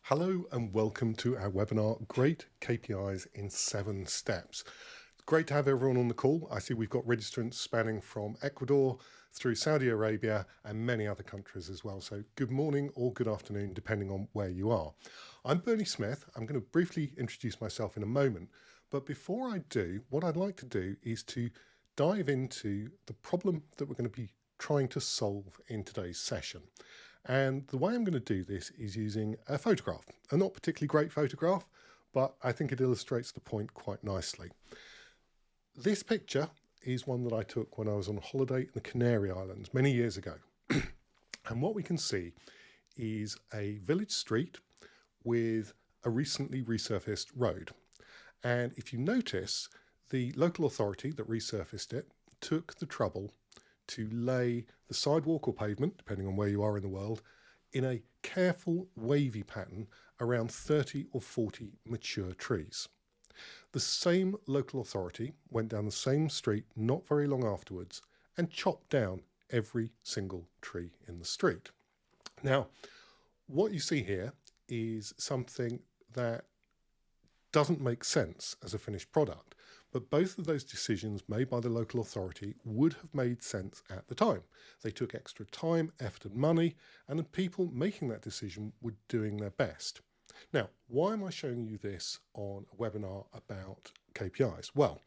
Hello and welcome to our webinar, Great KPIs in 7 Steps. It's great to have everyone on the call. I see we've got registrants spanning from Ecuador through Saudi Arabia and many other countries as well. So good morning or good afternoon, depending on where you are. I'm Bernie Smith. I'm going to briefly introduce myself in a moment. But before I do, what I'd like to do is to dive into the problem that we're going to be trying to solve in today's session. And the way I'm going to do this is using a photograph, a not particularly great photograph, but I think it illustrates the point quite nicely. This picture is one that I took when I was on holiday in the Canary Islands many years ago. And what we can see is a village street with a recently resurfaced road. And if you notice, the local authority that resurfaced it took the trouble to lay the sidewalk or pavement, depending on where you are in the world, in a careful wavy pattern around 30 or 40 mature trees. The same local authority went down the same street not very long afterwards and chopped down every single tree in the street. Now, what you see here is something that doesn't make sense as a finished product, but both of those decisions made by the local authority would have made sense at the time. They took extra time, effort and money, and the people making that decision were doing their best. Now, why am I showing you this on a webinar about KPIs? Well,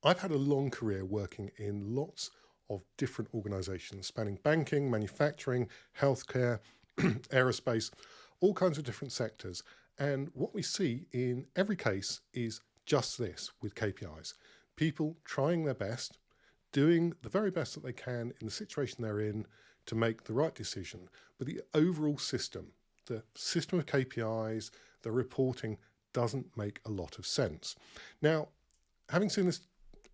I've had a long career working in lots of different organisations spanning banking, manufacturing, healthcare, aerospace, all kinds of different sectors. And what we see in every case is just this with KPIs. People trying their best, doing the very best that they can in the situation they're in to make the right decision. But the overall system, the system of KPIs, the reporting doesn't make a lot of sense. Now, having seen this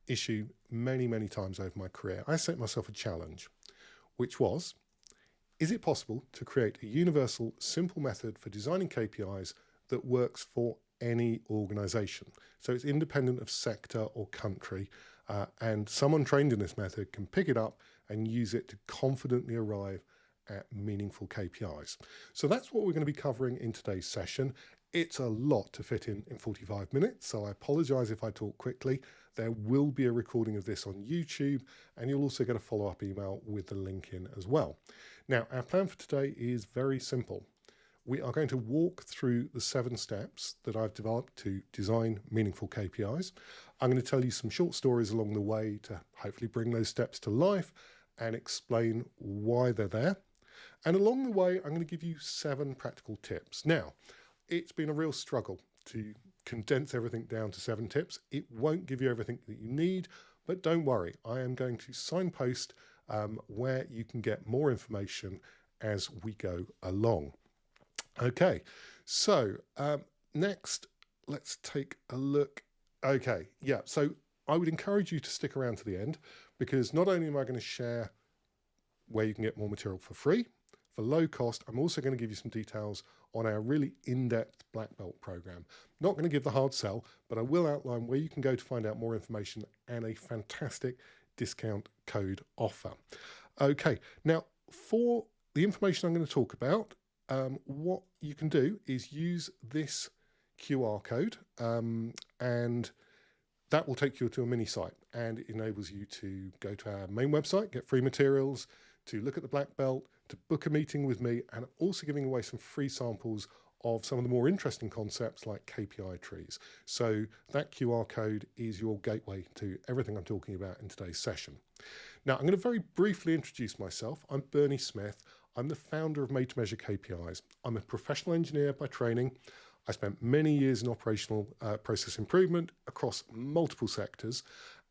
issue many, many times over my career, I set myself a challenge, which was, is it possible to create a universal, simple method for designing KPIs that works for any organisation? So it's independent of sector or country, and someone trained in this method can pick it up and use it to confidently arrive at meaningful KPIs. So that's what we're going to be covering in today's session. It's a lot to fit in 45 minutes, so I apologise if I talk quickly. There will be a recording of this on YouTube, and you'll also get a follow-up email with the link in as well. Now, our plan for today is very simple. We are going to walk through the 7 steps that I've developed to design meaningful KPIs. I'm going to tell you some short stories along the way to hopefully bring those steps to life and explain why they're there. And along the way, I'm going to give you 7 practical tips. Now, it's been a real struggle to condense everything down to 7 tips. It won't give you everything that you need, but don't worry. I am going to signpost where you can get more information as we go along. Okay, so next, let's take a look. Okay, yeah, so I would encourage you to stick around to the end, because not only am I going to share where you can get more material for free, for low cost, I'm also going to give you some details on our really in-depth black belt program. Not going to give the hard sell, but I will outline where you can go to find out more information and a fantastic discount code offer. Okay, now for the information I'm going to talk about, what you can do is use this QR code and that will take you to a mini site, and it enables you to go to our main website, get free materials, to look at the black belt, to book a meeting with me, and I'm also giving away some free samples of some of the more interesting concepts like KPI trees. So that QR code is your gateway to everything I'm talking about in today's session. Now, I'm going to very briefly introduce myself. I'm Bernie Smith. I'm the founder of Made to Measure KPIs. I'm a professional engineer by training. I spent many years in operational process improvement across multiple sectors,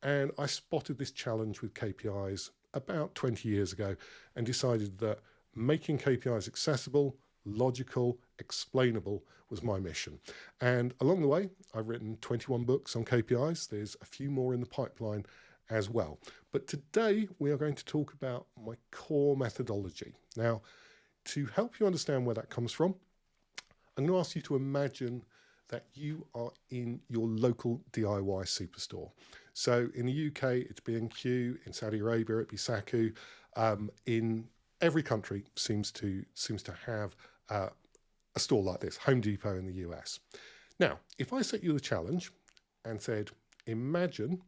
and I spotted this challenge with KPIs about 20 years ago and decided that making KPIs accessible, logical, explainable was my mission. And along the way, I've written 21 books on KPIs. There's a few more in the pipeline as well. But today we are going to talk about my core methodology. Now, to help you understand where that comes from, I'm going to ask you to imagine that you are in your local DIY superstore. So in the UK, it's B&Q, in Saudi Arabia, it'd be Saku. In every country seems to have a store like this, Home Depot in the US. Now, if I set you the challenge and said, imagine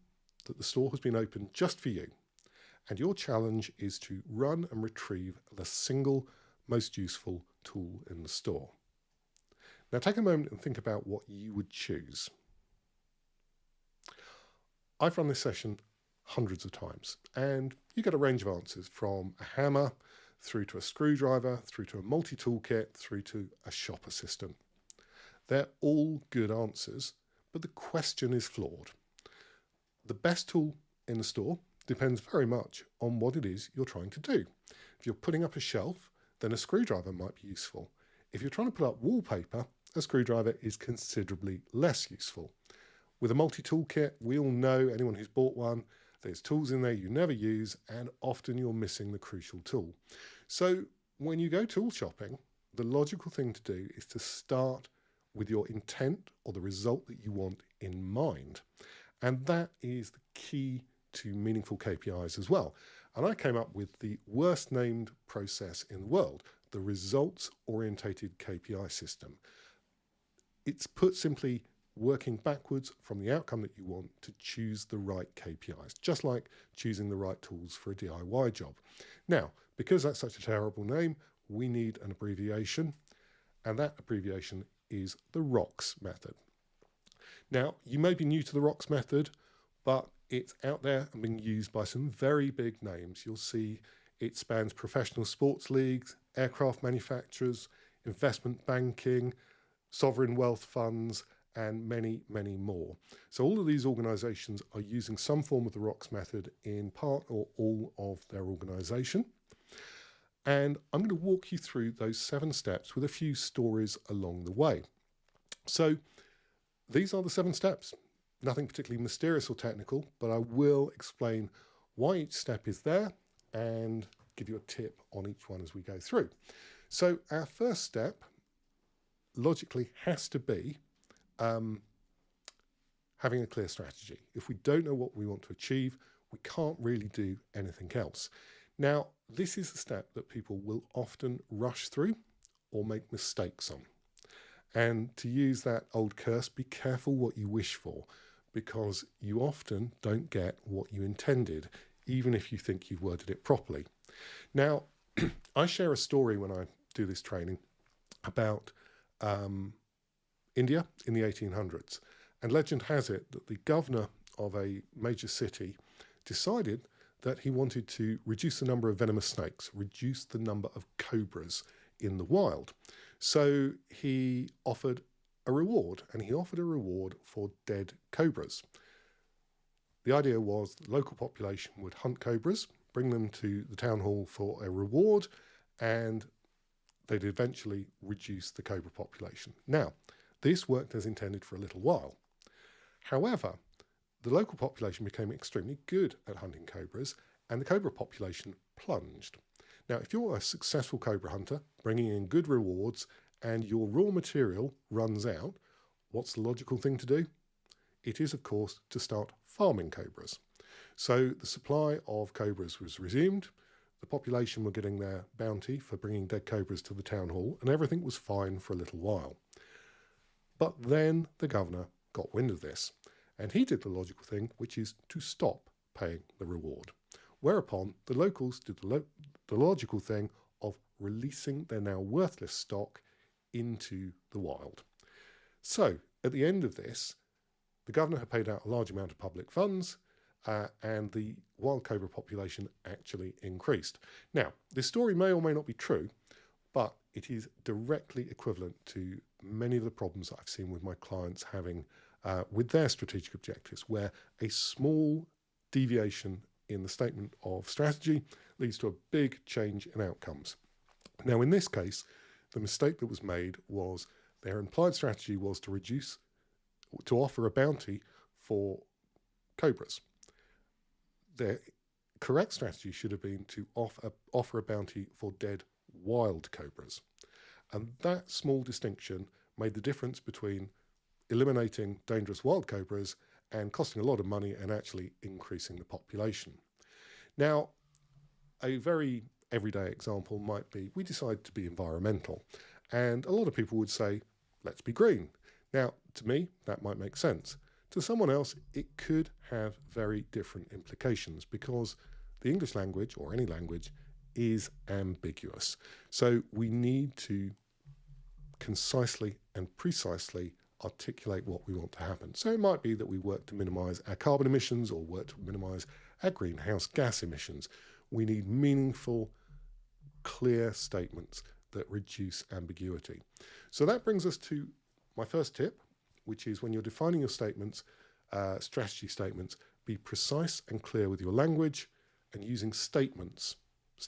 that the store has been opened just for you, and your challenge is to run and retrieve the single most useful tool in the store. Now take a moment and think about what you would choose. I've run this session hundreds of times, and you get a range of answers, from a hammer through to a screwdriver, through to a multi-tool kit, through to a shop assistant. They're all good answers, but the question is flawed. The best tool in the store depends very much on what it is you're trying to do. If you're putting up a shelf, then a screwdriver might be useful. If you're trying to put up wallpaper, a screwdriver is considerably less useful. With a multi-tool kit, we all know, anyone who's bought one, there's tools in there you never use, and often you're missing the crucial tool. So when you go tool shopping, the logical thing to do is to start with your intent or the result that you want in mind. And that is the key to meaningful KPIs as well. And I came up with the worst named process in the world, the results-orientated KPI system. It's put simply working backwards from the outcome that you want to choose the right KPIs, just like choosing the right tools for a DIY job. Now, because that's such a terrible name, we need an abbreviation, and that abbreviation is the ROCKS method. Now, you may be new to the ROCKS method, but it's out there and being used by some very big names. You'll see it spans professional sports leagues, aircraft manufacturers, investment banking, sovereign wealth funds, and many, many more. So all of these organizations are using some form of the ROCKS method in part or all of their organization. And I'm going to walk you through those 7 steps with a few stories along the way. So these are the 7 steps. Nothing particularly mysterious or technical, but I will explain why each step is there and give you a tip on each one as we go through. So our first step logically has to be having a clear strategy. If we don't know what we want to achieve, we can't really do anything else. Now, this is a step that people will often rush through or make mistakes on. And to use that old curse, be careful what you wish for, because you often don't get what you intended, even if you think you've worded it properly. Now, I share a story when I do this training about India in the 1800s. And legend has it that the governor of a major city decided that he wanted to reduce the number of venomous snakes, reduce the number of cobras in the wild. So he offered a reward, and he offered a reward for dead cobras. The idea was the local population would hunt cobras, bring them to the town hall for a reward, and they'd eventually reduce the cobra population. Now, this worked as intended for a little while. However, the local population became extremely good at hunting cobras, and the cobra population plunged. Now, if you're a successful cobra hunter, bringing in good rewards, and your raw material runs out, what's the logical thing to do? It is, of course, to start farming cobras. So the supply of cobras was resumed, the population were getting their bounty for bringing dead cobras to the town hall, and everything was fine for a little while. But then the governor got wind of this, and he did the logical thing, which is to stop paying the reward. Whereupon the locals did the logical thing of releasing their now worthless stock into the wild. So at the end of this, the governor had paid out a large amount of public funds, and the wild cobra population actually increased. Now, this story may or may not be true, but it is directly equivalent to many of the problems that I've seen with my clients having with their strategic objectives, where a small deviation in the statement of strategy leads to a big change in outcomes. Now, in this case, the mistake that was made was their implied strategy was to offer a bounty for cobras. Their correct strategy should have been to offer a bounty for dead wild cobras. And that small distinction made the difference between eliminating dangerous wild cobras and costing a lot of money and actually increasing the population. Now, a very everyday example might be we decide to be environmental, And a lot of people would say, let's be green. Now, to me, that might make sense. To someone else, it could have very different implications because the English language, or any language, is ambiguous. So we need to concisely and precisely articulate what we want to happen. So it might be that we work to minimise our carbon emissions or work to minimise our greenhouse gas emissions. We need meaningful, clear statements that reduce ambiguity. So that brings us to my first tip, which is when you're defining your statements, strategy statements, be precise and clear with your language, and using statements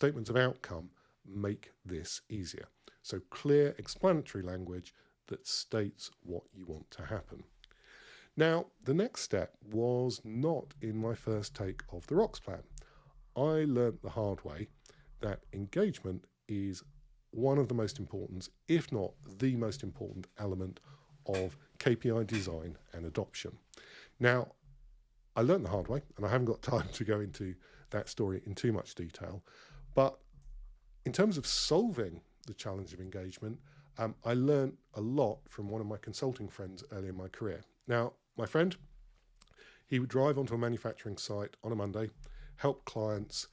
of outcome, make this easier. So clear, explanatory language that states what you want to happen. Now, the next step was not in my first take of the ROCKS plan. I learnt the hard way that engagement is one of the most important, if not the most important element of KPI design and adoption. Now, I learned the hard way, and I haven't got time to go into that story in too much detail, but in terms of solving the challenge of engagement, I learned a lot from one of my consulting friends early in my career. Now, my friend, he would drive onto a manufacturing site on a Monday, help clients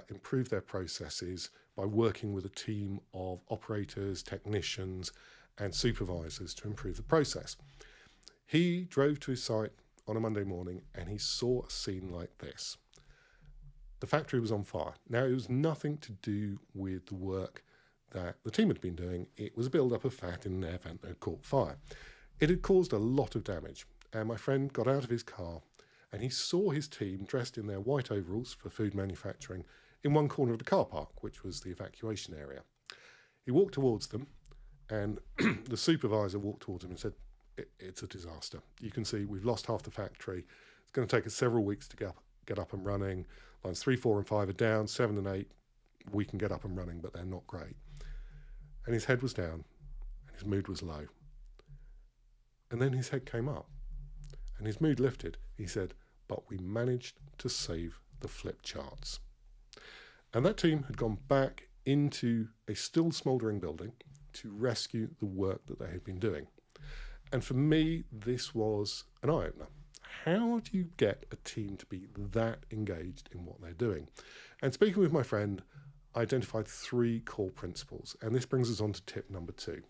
improve their processes by working with a team of operators, technicians, and supervisors to improve the process. He drove to his site on a Monday morning and he saw a scene like this. The factory was on fire. Now, it was nothing to do with the work that the team had been doing. It was a build-up of fat in an air vent that had caught fire. It had caused a lot of damage, and my friend got out of his car and he saw his team dressed in their white overalls for food manufacturing in one corner of the car park, which was the evacuation area. He walked towards them, and the supervisor walked towards him and said, it's a disaster. You can see we've lost half the factory. It's going to take us several weeks to get up and running. Lines 3, 4, and 5 are down. 7 and 8, we can get up and running, but they're not great. And his head was down, and his mood was low. And then his head came up, and his mood lifted. He said, but we managed to save the flip charts. And that team had gone back into a still smouldering building to rescue the work that they had been doing. And for me, this was an eye-opener. How do you get a team to be that engaged in what they're doing? And speaking with my friend, I identified 3 core principles, and this brings us on to tip number 2.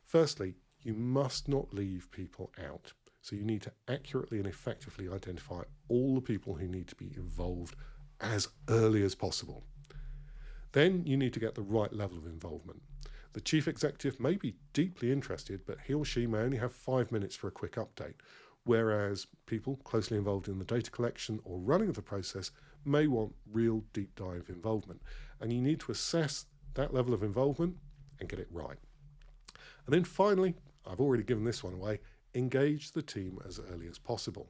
Firstly, you must not leave people out. So you need to accurately and effectively identify all the people who need to be involved as early as possible. Then you need to get the right level of involvement. The chief executive may be deeply interested, but he or she may only have 5 minutes for a quick update, whereas people closely involved in the data collection or running of the process may want real deep dive involvement. And you need to assess that level of involvement and get it right. And then finally, I've already given this one away, engage the team as early as possible.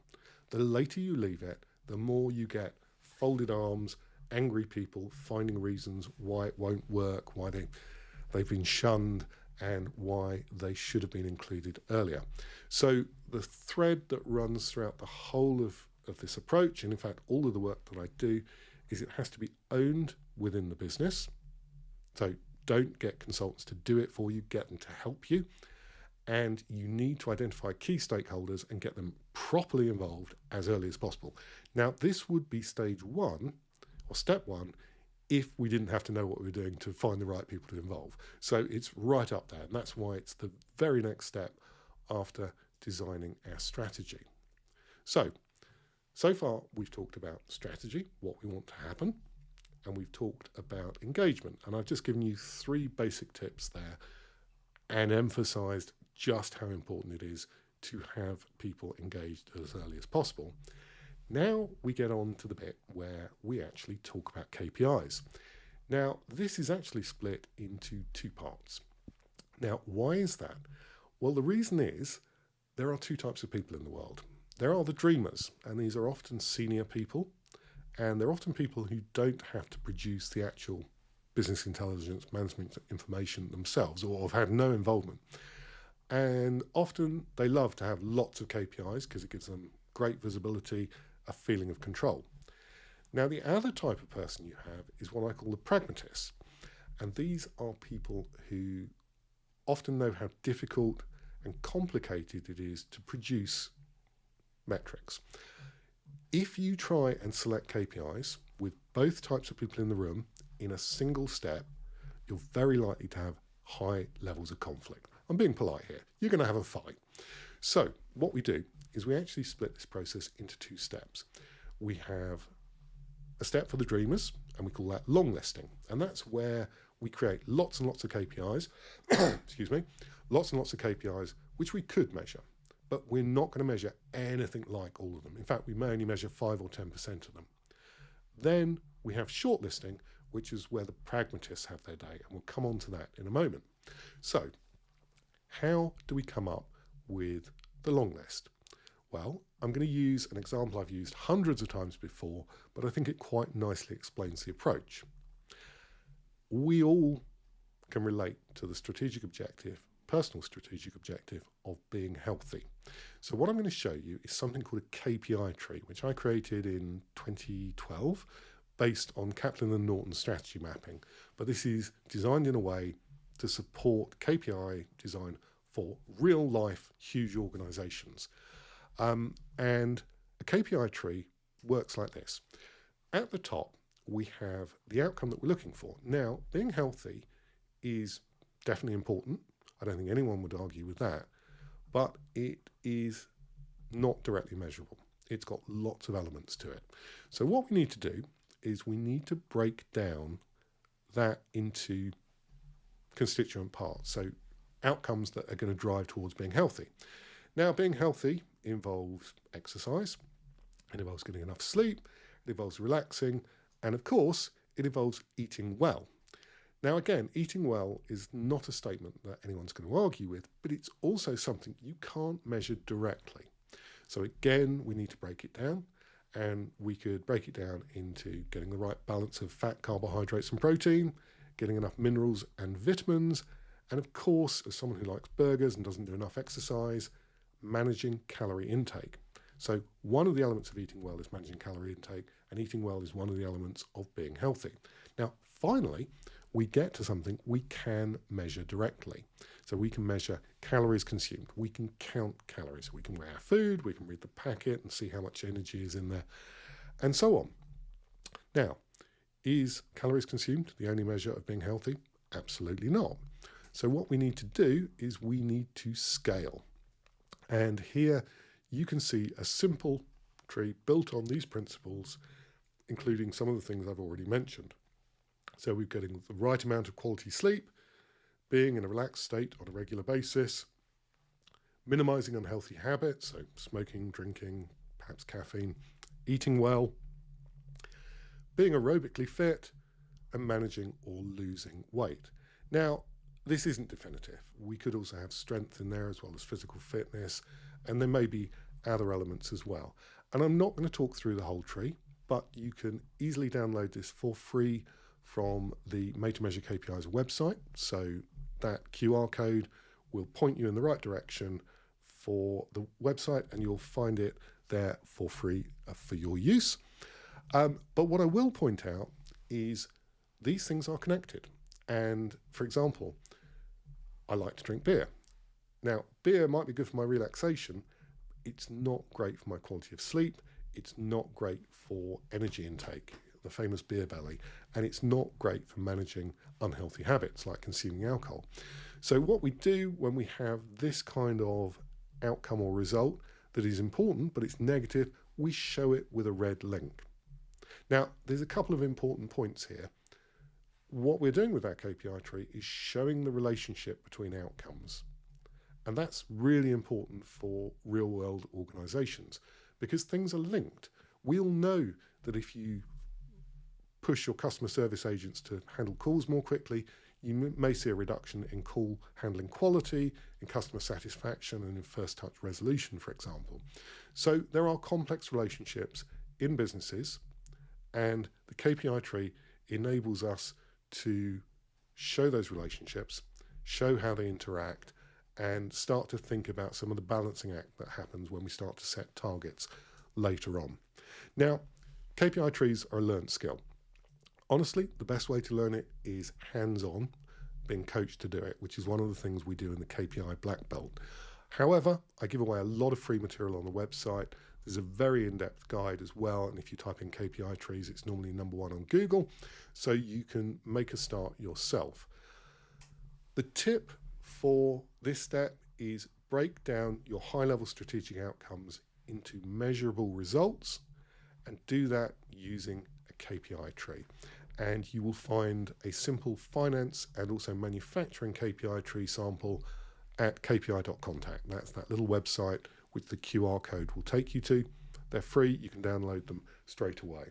The later you leave it, the more you get folded arms, angry people finding reasons why it won't work, why they've been shunned, and why they should have been included earlier. So the thread that runs throughout the whole of this approach, and in fact all of the work that I do, is it has to be owned within the business. So don't get consultants to do it for you, get them to help you. And you need to identify key stakeholders and get them properly involved as early as possible. Now, this would be stage 1 or step 1 if we didn't have to know what we were doing to find the right people to involve. So it's right up there, and that's why it's the very next step after designing our strategy. So far we've talked about strategy, what we want to happen, and we've talked about engagement. And I've just given you 3 basic tips there and emphasized just how important it is to have people engaged as early as possible. Now we get on to the bit where we actually talk about KPIs. Now, this is actually split into 2 parts. Now, why is that? Well, the reason is there are 2 types of people in the world. There are the dreamers, and these are often senior people, and they're often people who don't have to produce the actual business intelligence management information themselves, or have had no involvement. And often they love to have lots of KPIs because it gives them great visibility, a feeling of control. Now, the other type of person you have is what I call the pragmatists. And these are people who often know how difficult and complicated it is to produce metrics. If you try and select KPIs with both types of people in the room in a single step, you're very likely to have high levels of conflict. I'm being polite here. You're going to have a fight. So what we do is we actually split this process into 2 steps. We have a step for the dreamers, and we call that long listing. And that's where we create lots and lots of KPIs, excuse me, lots and lots of KPIs, which we could measure, but we're not going to measure anything like all of them. In fact, we may only measure 5 or 10% of them. Then we have shortlisting, which is where the pragmatists have their day, and we'll come on to that in a moment. So how do we come up with the long list? Well, I'm going to use an example I've used hundreds of times before, but I think it quite nicely explains the approach. We all can relate to the strategic objective, personal strategic objective of being healthy. So what I'm going to show you is something called a KPI tree, which I created in 2012 based on Kaplan and Norton's strategy mapping. But this is designed in a way to support KPI design for real life, huge organizations. And a KPI tree works like this. At the top, we have the outcome that we're looking for. Now, being healthy is definitely important. I don't think anyone would argue with that, but it is not directly measurable. It's got lots of elements to it. So what we need to do is we need to break down that into constituent parts. So outcomes that are going to drive towards being healthy. Now, being healthy involves exercise, it involves getting enough sleep, it involves relaxing, and of course, it involves eating well. Now, again, eating well is not a statement that anyone's going to argue with, but it's also something you can't measure directly. So again, we need to break it down, and we could break it down into getting the right balance of fat, carbohydrates, and protein, getting enough minerals and vitamins, and of course, as someone who likes burgers and doesn't do enough exercise, managing calorie intake. So one of the elements of eating well is managing calorie intake, and eating well is one of the elements of being healthy. Now, finally, we get to something we can measure directly. So we can measure calories consumed. We can count calories. We can weigh our food, we can read the packet and see how much energy is in there, and so on. Now, is calories consumed the only measure of being healthy? Absolutely not. So what we need to do is we need to scale. And here you can see a simple tree built on these principles, including some of the things I've already mentioned. So we're getting the right amount of quality sleep, being in a relaxed state on a regular basis, minimizing unhealthy habits, so smoking, drinking, perhaps caffeine, eating well, being aerobically fit, and managing or losing weight. Now, this isn't definitive. We could also have strength in there as well as physical fitness, and there may be other elements as well. And I'm not going to talk through the whole tree, but you can easily download this for free from the Made to Measure KPIs website. So that QR code will point you in the right direction for the website, and you'll find it there for free for your use. But what I will point out is these things are connected. And for example, I like to drink beer. Now, beer might be good for my relaxation. It's not great for my quality of sleep. It's not great for energy intake, the famous beer belly. And it's not great for managing unhealthy habits like consuming alcohol. So what we do when we have this kind of outcome or result that is important, but it's negative, we show it with a red link. Now, there's a couple of important points here. What we're doing with our KPI tree is showing the relationship between outcomes. And that's really important for real world organizations because things are linked. We all know that if you push your customer service agents to handle calls more quickly, you may see a reduction in call handling quality, in customer satisfaction, and in first touch resolution, for example. So there are complex relationships in businesses, and the KPI tree enables us to show those relationships, show how they interact, and start to think about some of the balancing act that happens when we start to set targets later on. Now, KPI trees are a learned skill. Honestly, the best way to learn it is hands-on. being coached to do it, which is one of the things we do in the KPI Black Belt. However, I give away a lot of free material on the website. There's a very in-depth guide as well, and if you type in KPI trees, it's normally #1 on Google, so you can make a start yourself. The tip for this step is break down your high-level strategic outcomes into measurable results, and do that using a KPI tree. And you will find a simple finance and also manufacturing KPI tree sample at kpi.contact. That's that little website which the QR code will take you to. They're free, you can download them straight away.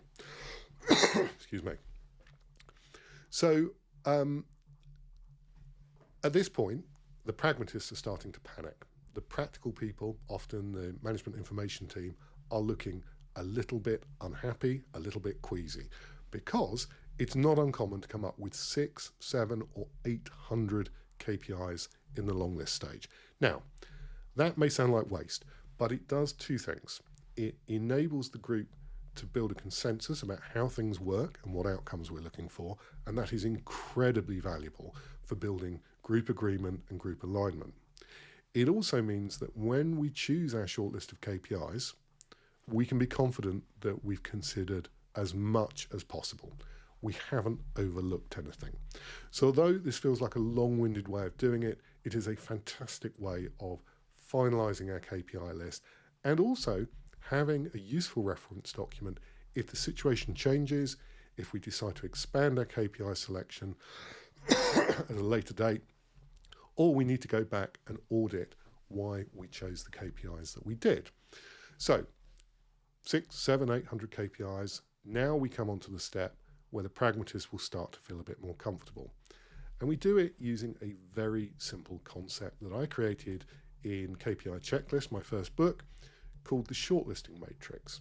Excuse me. So at this point, the pragmatists are starting to panic. The practical people, often the management information team, are looking a little bit unhappy, a little bit queasy, because it's not uncommon to come up with 600, 700 or 800 KPIs in the long list stage. Now, that may sound like waste, but it does two things. It enables the group to build a consensus about how things work and what outcomes we're looking for, and that is incredibly valuable for building group agreement and group alignment. It also means that when we choose our shortlist of KPIs, we can be confident that we've considered as much as possible. We haven't overlooked anything. So although this feels like a long-winded way of doing it, it is a fantastic way of finalising our KPI list and also having a useful reference document if the situation changes, if we decide to expand our KPI selection at a later date, or we need to go back and audit why we chose the KPIs that we did. So 600, 700, 800 KPIs. Now we come on to the step where the pragmatists will start to feel a bit more comfortable. And we do it using a very simple concept that I created in KPI Checklist, my first book, called the shortlisting matrix.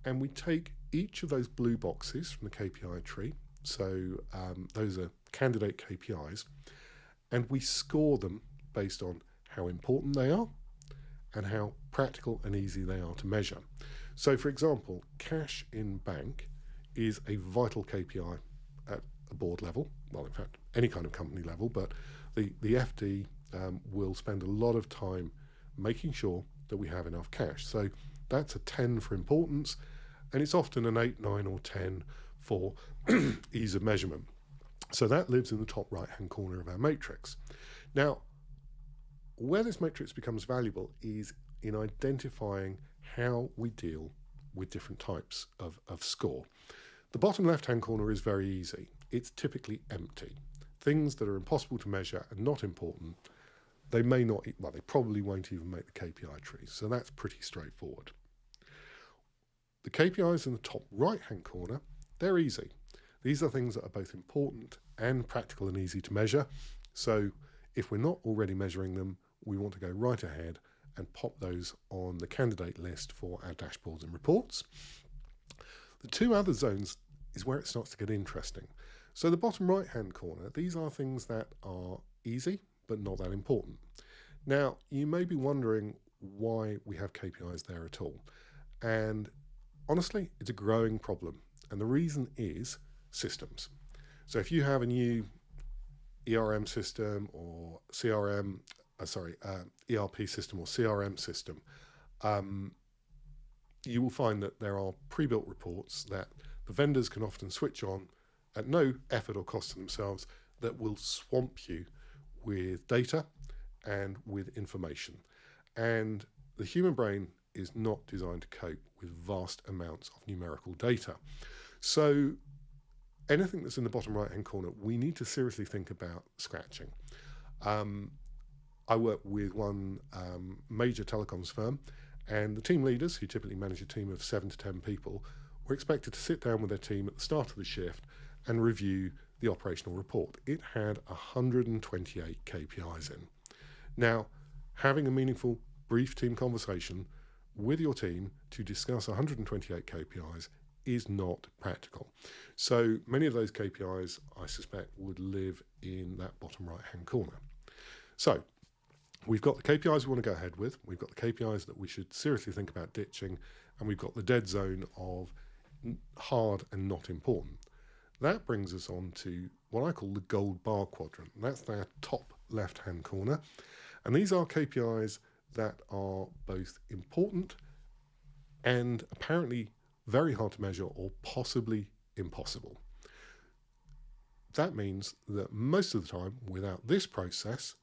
And we take each of those blue boxes from the KPI tree, so those are candidate KPIs, and we score them based on how important they are and how practical and easy they are to measure. So for example, cash in bank is a vital KPI at a board level, well in fact any kind of company level, but the FD will spend a lot of time making sure that we have enough cash. So that's a 10 for importance, and it's often an 8, 9 or 10 for ease of measurement. So that lives in the top right hand corner of our matrix. Now, where this matrix becomes valuable is in identifying how we deal with different types of score. The bottom left hand corner is very easy. It's typically empty. Things that are impossible to measure and not important, they may not, well, they probably won't even make the KPI tree. So that's pretty straightforward. The KPIs in the top right hand corner, they're easy. These are things that are both important and practical and easy to measure. So if we're not already measuring them, we want to go right ahead and pop those on the candidate list for our dashboards and reports. The two other zones is where it starts to get interesting. So the bottom right hand corner, these are things that are easy but not that important. Now, you may be wondering why we have KPIs there at all. And honestly, it's a growing problem. And the reason is systems. So if you have a new ERM system or ERP system or CRM system, you will find that there are pre-built reports that the vendors can often switch on at no effort or cost to themselves that will swamp you with data and with information. And the human brain is not designed to cope with vast amounts of numerical data. So anything that's in the bottom right hand corner, we need to seriously think about scratching. I work with one major telecoms firm, and the team leaders, who typically manage a team of 7 to 10 people, were expected to sit down with their team at the start of the shift and review the operational report. It had 128 KPIs in. Now, having a meaningful, brief team conversation with your team to discuss 128 KPIs is not practical. So many of those KPIs, I suspect, would live in that bottom right-hand corner. So we've got the KPIs we want to go ahead with, we've got the KPIs that we should seriously think about ditching, and we've got the dead zone of hard and not important. That brings us on to what I call the gold bar quadrant. That's their top left-hand corner. And these are KPIs that are both important and apparently very hard to measure or possibly impossible. That means that most of the time, without this process,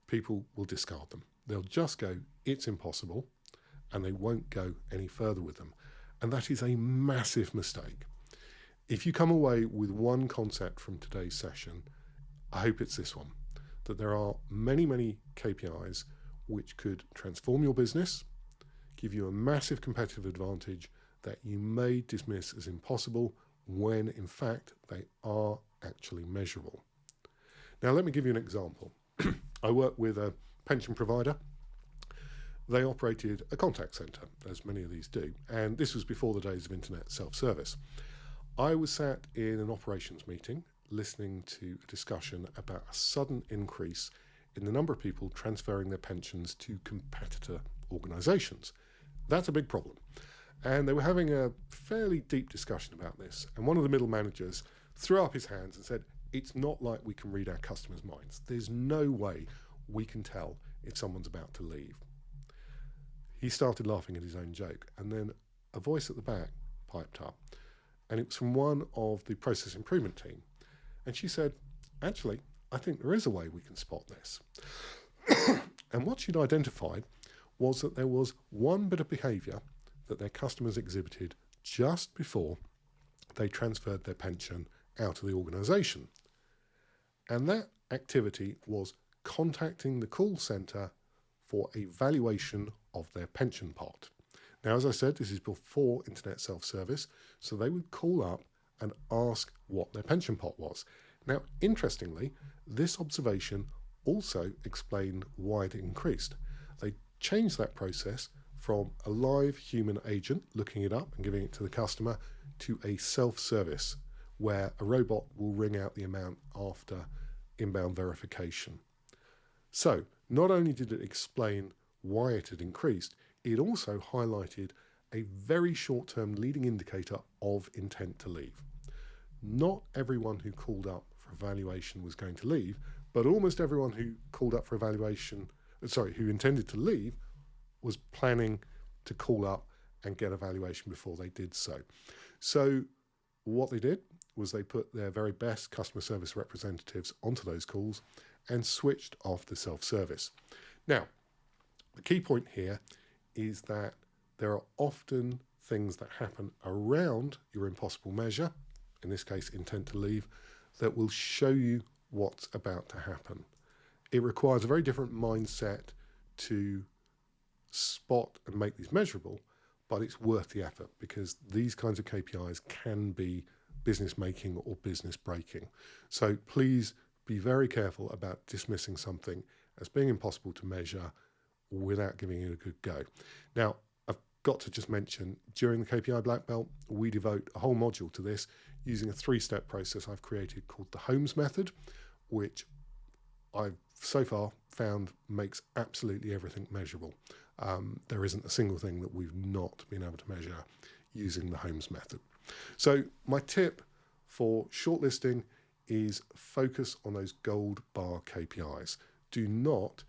people will discard them. They'll just go, it's impossible, and they won't go any further with them. And that is a massive mistake. If you come away with one concept from today's session, I hope it's this one, that there are many, many KPIs which could transform your business, give you a massive competitive advantage that you may dismiss as impossible when in fact they are actually measurable. Now let me give you an example. I work with a pension provider. They operated a contact centre, as many of these do, and this was before the days of internet self-service. I was sat in an operations meeting listening to a discussion about a sudden increase in the number of people transferring their pensions to competitor organisations. That's a big problem. And they were having a fairly deep discussion about this. And one of the middle managers threw up his hands and said, it's not like we can read our customers' minds. There's no way we can tell if someone's about to leave. He started laughing at his own joke. And then a voice at the back piped up. And it was from one of the process improvement team. And she said, actually, I think there is a way we can spot this. And what she'd identified was that there was one bit of behaviour that their customers exhibited just before they transferred their pension out of the organisation. And that activity was contacting the call centre for a valuation of their pension pot. Now, as I said, this is before internet self-service, so they would call up and ask what their pension pot was. Now, interestingly, this observation also explained why it increased. They changed that process from a live human agent looking it up and giving it to the customer to a self-service where a robot will ring out the amount after inbound verification. So not only did it explain why it had increased, it also highlighted a very short-term leading indicator of intent to leave. Not everyone who called up for evaluation was going to leave, but almost everyone who called up for who intended to leave was planning to call up and get a valuation before they did so. So what they did was they put their very best customer service representatives onto those calls and switched off the self-service. Now, the key point here is that there are often things that happen around your impossible measure, in this case intent to leave, that will show you what's about to happen. It requires a very different mindset to spot and make these measurable, but it's worth the effort because these kinds of KPIs can be business making or business breaking. So please be very careful about dismissing something as being impossible to measure without giving it a good go. Now, I've got to just mention, during the KPI Black Belt, we devote a whole module to this using a 3-step process I've created called the Holmes method, which I've so far found makes absolutely everything measurable. There isn't a single thing that we've not been able to measure using the Holmes method. So my tip for shortlisting is focus on those gold bar KPIs. Do not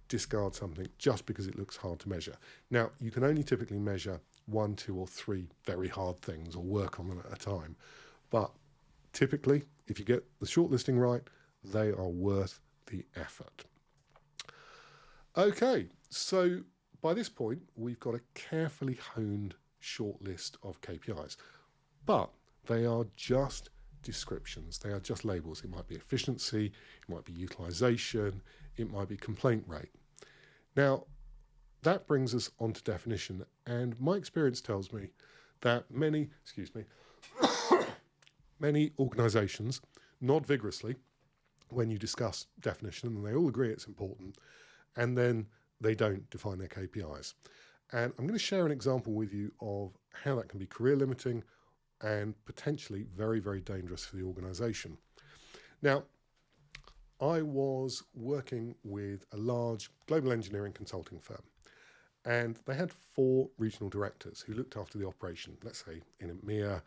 discard something just because it looks hard to measure. Now, you can only typically measure 1, 2, or 3 very hard things or work on them at a time. But typically, if you get the shortlisting right, they are worth the effort. Okay, so by this point, we've got a carefully honed short list of KPIs, but they are just descriptions. They are just labels. It might be efficiency, it might be utilization, it might be complaint rate. Now, that brings us on to definition, and my experience tells me that many organisations nod vigorously when you discuss definition, and they all agree it's important, and then they don't define their KPIs. And I'm going to share an example with you of how that can be career limiting and potentially very, very dangerous for the organisation. Now, I was working with a large global engineering consulting firm, and they had 4 regional directors who looked after the operation, let's say in EMEA,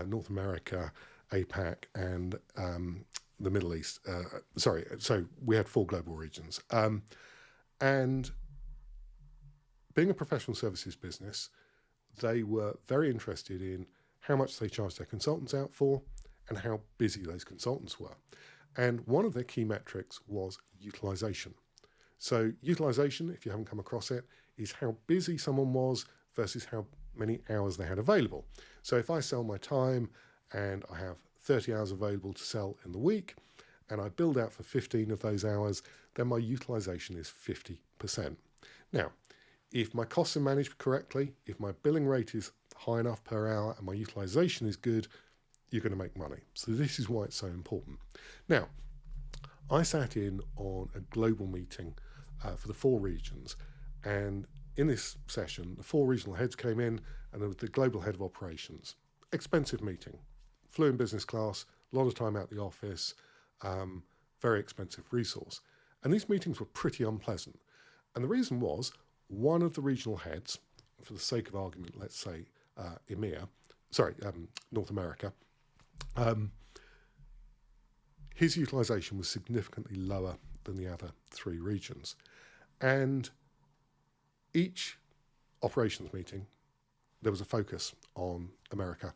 North America, APAC, and the Middle East. So we had 4 global regions. And being a professional services business, they were very interested in how much they charged their consultants out for and how busy those consultants were. And one of their key metrics was utilization. So utilization, if you haven't come across it, is how busy someone was versus how many hours they had available. So if I sell my time and I have 30 hours available to sell in the week, and I build out for 15 of those hours, then my utilization is 50%. Now, if my costs are managed correctly, if my billing rate is high enough per hour and my utilization is good, you're going to make money. So this is why it's so important. Now, I sat in on a global meeting for the 4 regions, and in this session, the 4 regional heads came in, and there was the global head of operations. Expensive meeting, flew in business class, a lot of time out the office, very expensive resource. And these meetings were pretty unpleasant. And the reason was, one of the regional heads, for the sake of argument, let's say North America, his utilization was significantly lower than the other 3 regions. And each operations meeting, there was a focus on America,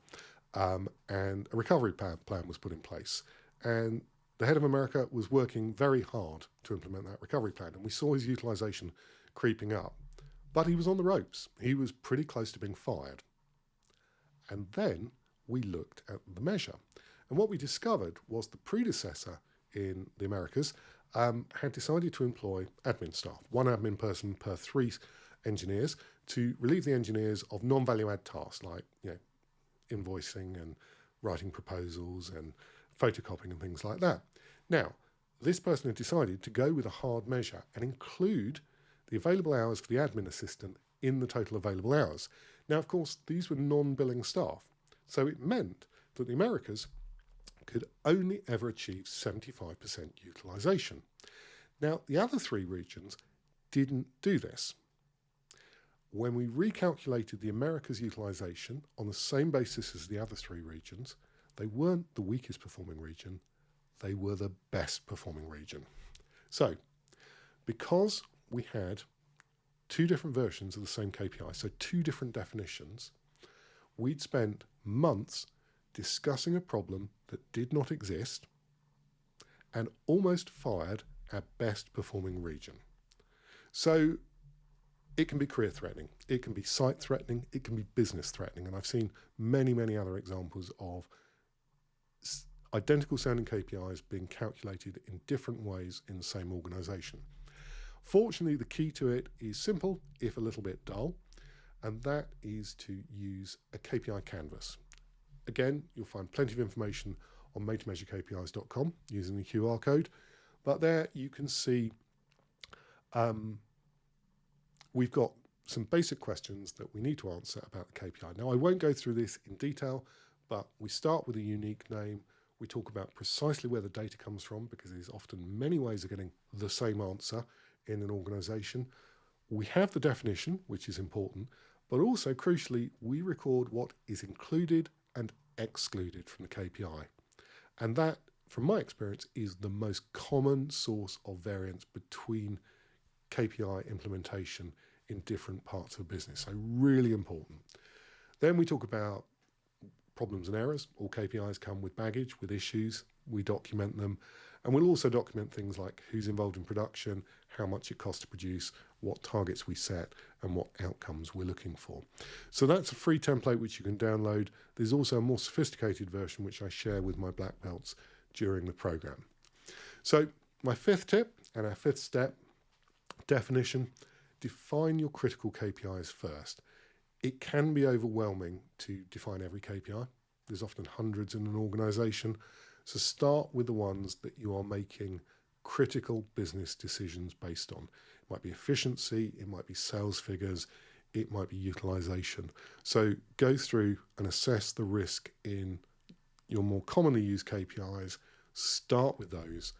and a recovery plan was put in place. And the head of America was working very hard to implement that recovery plan. And we saw his utilization creeping up, but he was on the ropes. He was pretty close to being fired. And then we looked at the measure. And what we discovered was the predecessor in the Americas had decided to employ admin staff, 1 admin person per 3 engineers, to relieve the engineers of non-value add tasks like invoicing and writing proposals and photocopying and things like that. Now, this person had decided to go with a hard measure and include the available hours for the admin assistant in the total available hours. Now, of course, these were non-billing staff, so it meant that the Americas could only ever achieve 75% utilization. Now, the other 3 regions didn't do this. When we recalculated the Americas utilization on the same basis as the other 3 regions, they weren't the weakest performing region, they were the best performing region. So, because we had 2 different versions of the same KPI, so 2 different definitions, we'd spent months discussing a problem that did not exist and almost fired our best performing region. So it can be career threatening, it can be site threatening, it can be business threatening. And I've seen many, many other examples of identical sounding KPIs being calculated in different ways in the same organization. Fortunately, the key to it is simple, if a little bit dull, and that is to use a KPI canvas. Again, you'll find plenty of information on made-to-measure-KPIs.com using the QR code, but there you can see we've got some basic questions that we need to answer about the KPI. Now, I won't go through this in detail, but we start with a unique name. We talk about precisely where the data comes from, because there's often many ways of getting the same answer in an organization. We have the definition, which is important, but also crucially, we record what is included and excluded from the KPI. And that, from my experience, is the most common source of variance between KPI implementation in different parts of business. So really important. Then we talk about problems and errors. All KPIs come with baggage, with issues. We document them. And we'll also document things like who's involved in production, how much it costs to produce, what targets we set, and what outcomes we're looking for. So that's a free template which you can download. There's also a more sophisticated version which I share with my black belts during the program. So my 5th tip and our 5th step, definition: define your critical KPIs first. It can be overwhelming to define every KPI. There's often hundreds in an organization. So start with the ones that you are making critical business decisions based on. It might be efficiency, it might be sales figures, it might be utilization. So go through and assess the risk in your more commonly used KPIs, start with those,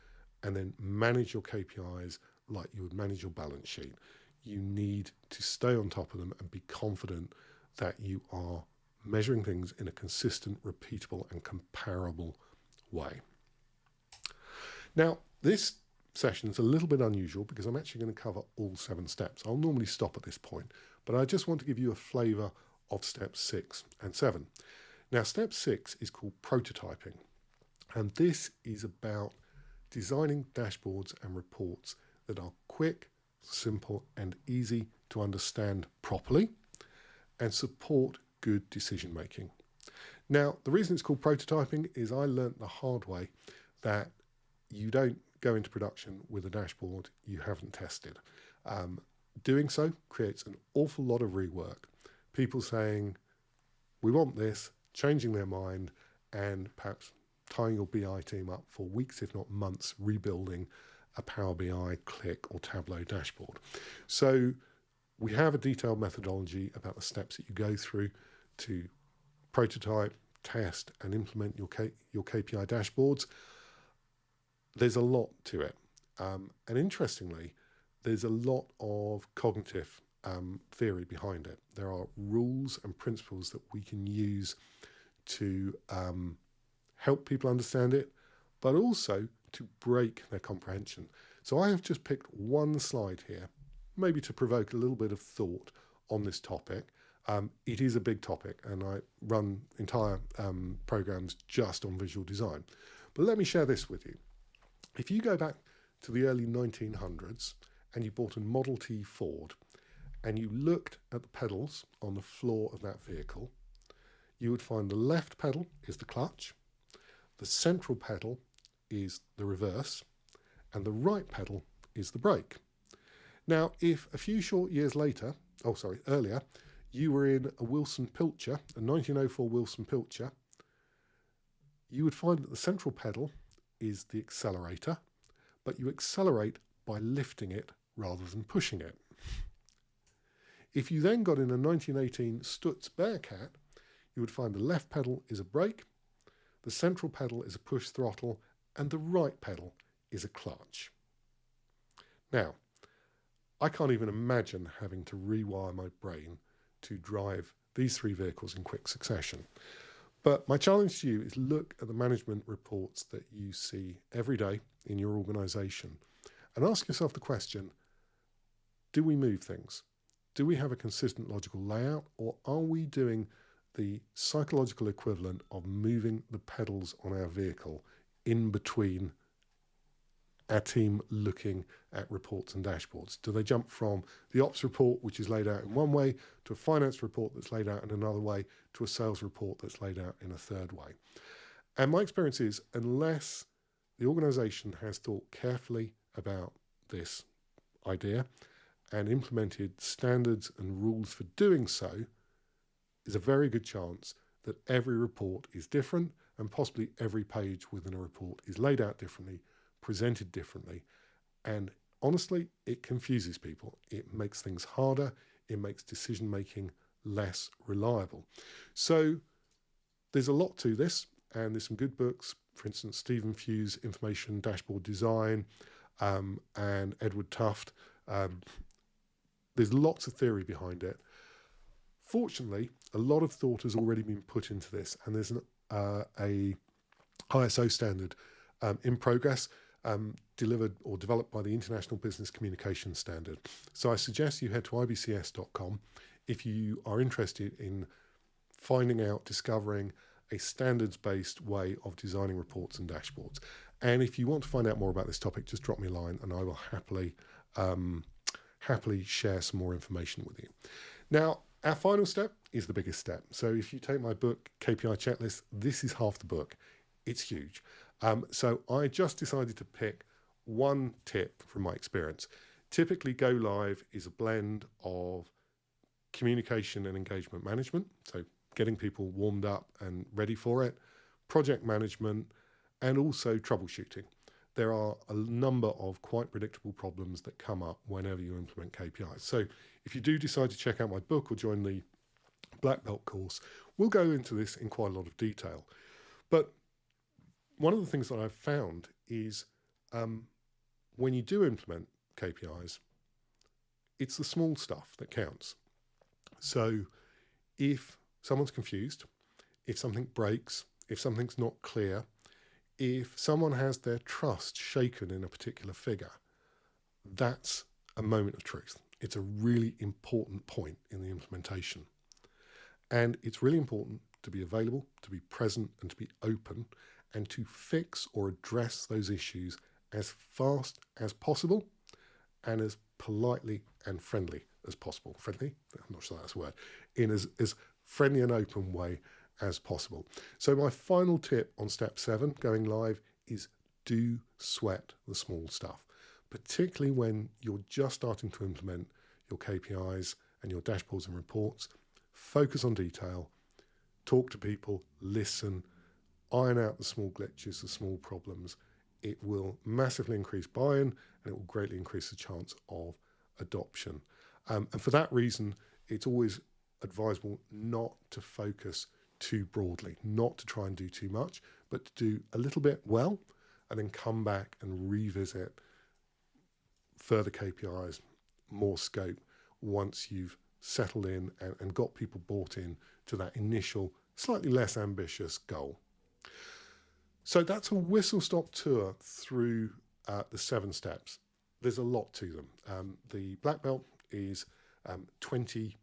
and then manage your KPIs like you would manage your balance sheet. You need to stay on top of them and be confident that you are measuring things in a consistent, repeatable and comparable way. Now, this session is a little bit unusual because I'm actually going to cover all 7 steps. I'll normally stop at this point, but I just want to give you a flavour of steps 6 and 7. Now, step 6 is called prototyping, and this is about designing dashboards and reports that are quick, simple and easy to understand properly and support good decision making. Now, the reason it's called prototyping is I learnt the hard way that you don't go into production with a dashboard you haven't tested. Doing so creates an awful lot of rework. People saying, we want this, changing their mind, and perhaps tying your BI team up for weeks, if not months, rebuilding a Power BI, Click or Tableau dashboard. So we have a detailed methodology about the steps that you go through to prototype, test and implement your KPI dashboards. There's a lot to it. And interestingly, there's a lot of cognitive theory behind it. There are rules and principles that we can use to help people understand it, but also to break their comprehension. So I have just picked one slide here, maybe to provoke a little bit of thought on this topic. It is a big topic, and I run entire programs just on visual design. But let me share this with you. If you go back to the early 1900s and you bought a Model T Ford and you looked at the pedals on the floor of that vehicle, you would find the left pedal is the clutch, the central pedal is the reverse, and the right pedal is the brake. Now, if a few short years earlier, you were in a Wilson Pilcher, a 1904 Wilson Pilcher, you would find that the central pedal is the accelerator, but you accelerate by lifting it rather than pushing it. If you then got in a 1918 Stutz Bearcat, you would find the left pedal is a brake, the central pedal is a push throttle, and the right pedal is a clutch. Now, I can't even imagine having to rewire my brain to drive these 3 vehicles in quick succession. But my challenge to you is look at the management reports that you see every day in your organisation and ask yourself the question, do we move things? Do we have a consistent logical layout, or are we doing the psychological equivalent of moving the pedals on our vehicle in between our team looking at reports and dashboards? Do they jump from the ops report, which is laid out in one way, to a finance report that's laid out in another way, to a sales report that's laid out in a third way? And my experience is, unless the organisation has thought carefully about this idea and implemented standards and rules for doing so, there's a very good chance that every report is different, and possibly every page within a report is laid out differently, presented differently, and honestly, it confuses people. It makes things harder. It makes decision making less reliable. So there's a lot to this, and there's some good books. For instance, Stephen Few's Information Dashboard Design and Edward Tufte. There's lots of theory behind it. Fortunately, a lot of thought has already been put into this, and there's a ISO standard in progress, delivered or developed by the International Business Communication Standard. So I suggest you head to ibcs.com if you are interested in finding out, discovering a standards-based way of designing reports and dashboards. And if you want to find out more about this topic, just drop me a line and I will happily share some more information with you. Now, our final step is the biggest step. So if you take my book, KPI Checklist, this is half the book. It's huge. So I just decided to pick one tip from my experience. Typically, Go Live is a blend of communication and engagement management, so getting people warmed up and ready for it, project management, and also troubleshooting. There are a number of quite predictable problems that come up whenever you implement KPIs. So if you do decide to check out my book or join the Black Belt course, we'll go into this in quite a lot of detail. But one of the things that I've found is when you do implement KPIs, it's the small stuff that counts. So if someone's confused, if something breaks, if something's not clear, if someone has their trust shaken in a particular figure, that's a moment of truth. It's a really important point in the implementation. And it's really important to be available, to be present, and to be open, and to fix or address those issues as fast as possible and as politely and friendly as possible. Friendly? I'm not sure that's a word. In as friendly and open way as possible. So my final tip on step 7, going live, is do sweat the small stuff, particularly when you're just starting to implement your KPIs and your dashboards and reports. Focus on detail, talk to people, listen, iron out the small glitches, the small problems. It will massively increase buy-in and it will greatly increase the chance of adoption. And for that reason, it's always advisable not to focus too broadly, not to try and do too much, but to do a little bit well and then come back and revisit further KPIs, more scope once you've settled in and got people bought in to that initial, slightly less ambitious goal. So that's a whistle-stop tour through the 7 steps. There's a lot to them. The black belt is 20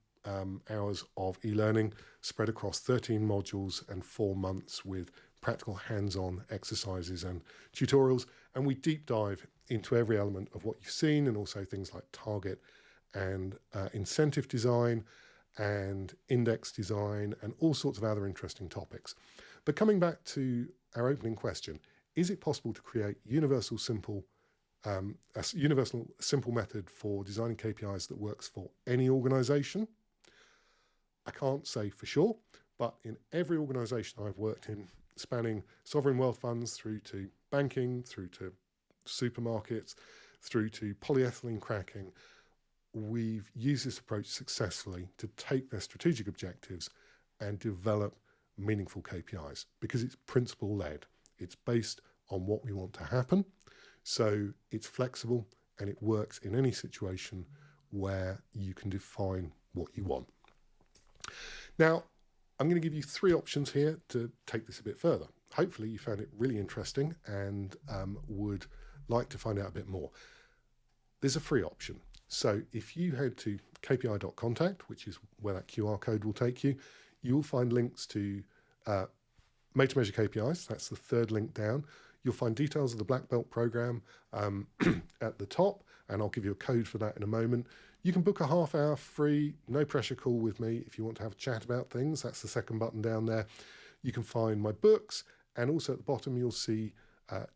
hours of e-learning spread across 13 modules and 4 months with practical hands-on exercises and tutorials. And we deep dive into every element of what you've seen, and also things like target and incentive design and index design and all sorts of other interesting topics. But coming back to our opening question, is it possible to create a universal simple method for designing KPIs that works for any organisation? I can't say for sure, but in every organisation I've worked in, spanning sovereign wealth funds through to banking, through to supermarkets, through to polyethylene cracking, we've used this approach successfully to take their strategic objectives and develop meaningful KPIs because it's principle-led. It's based on what we want to happen. So it's flexible and it works in any situation where you can define what you want. Now, I'm going to give you 3 options here to take this a bit further. Hopefully you found it really interesting and would like to find out a bit more. There's a free option. So if you head to kpi.contact, which is where that QR code will take you, you'll find links to Made to Measure KPIs. That's the 3rd link down. You'll find details of the Black Belt program at the top, and I'll give you a code for that in a moment. You can book a half-hour free, no pressure call with me if you want to have a chat about things. That's the 2nd button down there. You can find my books, and also at the bottom you'll see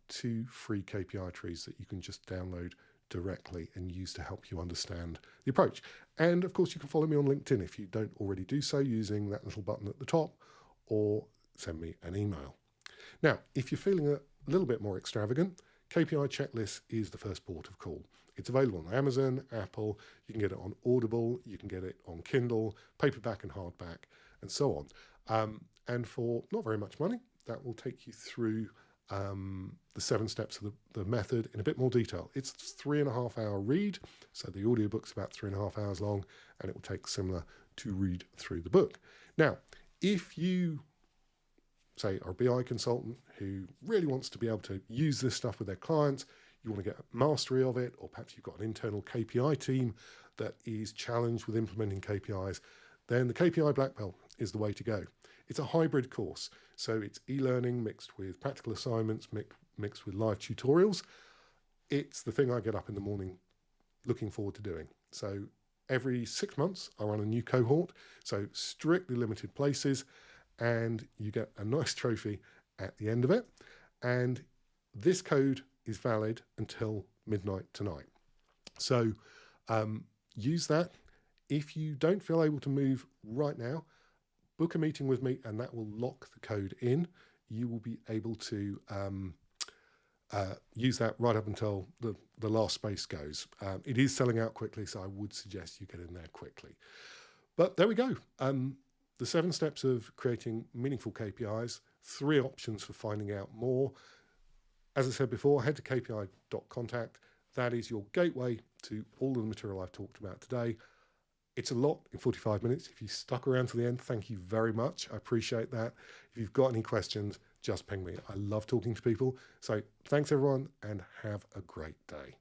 2 free KPI trees that you can just download directly and use to help you understand the approach. And of course you can follow me on LinkedIn if you don't already do so using that little button at the top, or send me an email. Now, if you're feeling a little bit more extravagant, KPI Checklist is the first port of call. It's available on Amazon, Apple, you can get it on Audible, you can get it on Kindle, paperback and hardback, and so on. And for not very much money, that will take you through the 7 steps of the method in a bit more detail. It's a 3.5 hour read, so the audiobook's about 3.5 hours long, and it will take similar to read through the book. Now, if you say are a BI consultant who really wants to be able to use this stuff with their clients, you want to get mastery of it, or perhaps you've got an internal KPI team that is challenged with implementing KPIs, then the KPI Black Belt is the way to go. It's a hybrid course, so it's e-learning mixed with practical assignments, mixed with live tutorials. It's the thing I get up in the morning looking forward to doing. So every 6 months I run a new cohort, so strictly limited places, and you get a nice trophy at the end of it. And this code is valid until midnight tonight. So use that. If you don't feel able to move right now, book a meeting with me and that will lock the code in. You will be able to use that right up until the last space goes. It is selling out quickly, so I would suggest you get in there quickly. But there we go. The 7 steps of creating meaningful KPIs, 3 options for finding out more. As I said before, head to kpi.contact. That is your gateway to all of the material I've talked about today. It's a lot in 45 minutes. If you stuck around to the end, thank you very much. I appreciate that. If you've got any questions, just ping me. I love talking to people. So thanks everyone and have a great day.